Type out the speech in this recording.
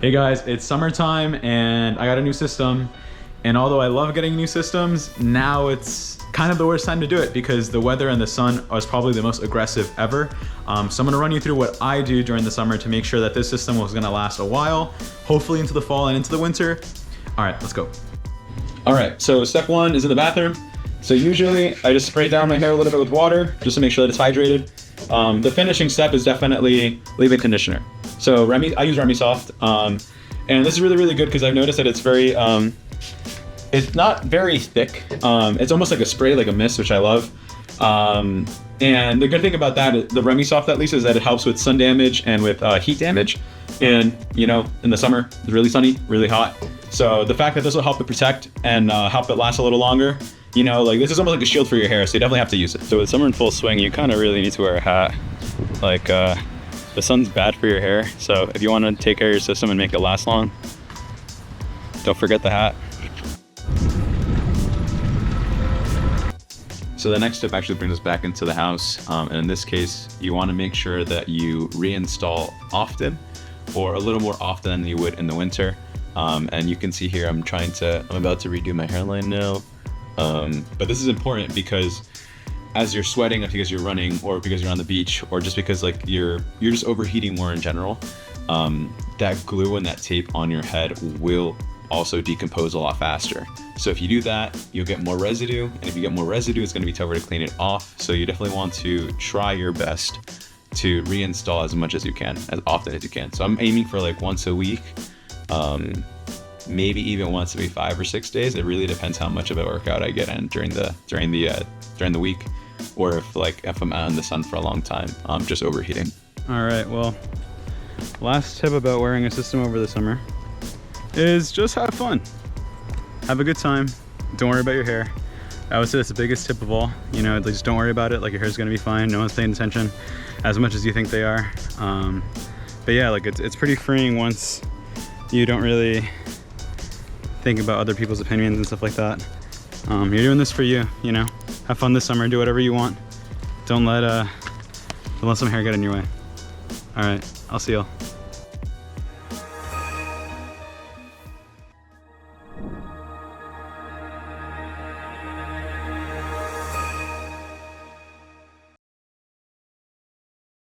Hey guys, it's summertime and I got a new system. And although I love getting new systems, now it's kind of the worst time to do it because the weather and the sun is probably the most aggressive ever. So I'm gonna run you through what I do during the summer to make sure that this system was gonna last a while, hopefully into the fall and into the winter. All right, let's go. All right, so step one is in the bathroom. So usually I just spray down my hair a little bit with water just to make sure that it's hydrated. The finishing step is definitely leave-in conditioner. So I use Remy Soft, and this is really good because I've noticed that it's very, it's not very thick. It's almost like a spray, like a mist, which I love. And the good thing about that, the Remy Soft at least, is that it helps with sun damage and with heat damage. And you know, in the summer, it's really sunny, really hot. So the fact that this will help it protect and help it last a little longer, you know, like this is almost like a shield for your hair, so you definitely have to use it. So with summer in full swing, you kind of really need to wear a hat. Like the sun's bad for your hair, so if you want to take care of your system and make it last long, don't forget the hat. So the next step actually brings us back into the house, and in this case, you want to make sure that you reinstall often, or a little more often than you would in the winter. And you can see here, I'm about to redo my hairline now. But this is important because as you're sweating, because you're running, or because you're on the beach, or just because like you're just overheating more in general, that glue and that tape on your head will also decompose a lot faster. So if you do that, you'll get more residue, and if you get more residue, it's going to be tougher to clean it off. So you definitely want to try your best to reinstall as much as you can, as often as you can. So I'm aiming for like once a week, maybe even once every 5 or 6 days. It really depends how much of a workout I get in during the week, or if I'm out in the sun for a long time, just overheating. All right, well, last tip about wearing a system over the summer is just have fun. Have a good time. Don't worry about your hair. I would say that's the biggest tip of all. You know, just don't worry about it. Like, your hair's gonna be fine. No one's paying attention as much as you think they are. But yeah, like it's pretty freeing once you don't really think about other people's opinions and stuff like that. You're doing this for you, you know? Have fun this summer, do whatever you want. Don't let some hair get in your way. All right, I'll see y'all.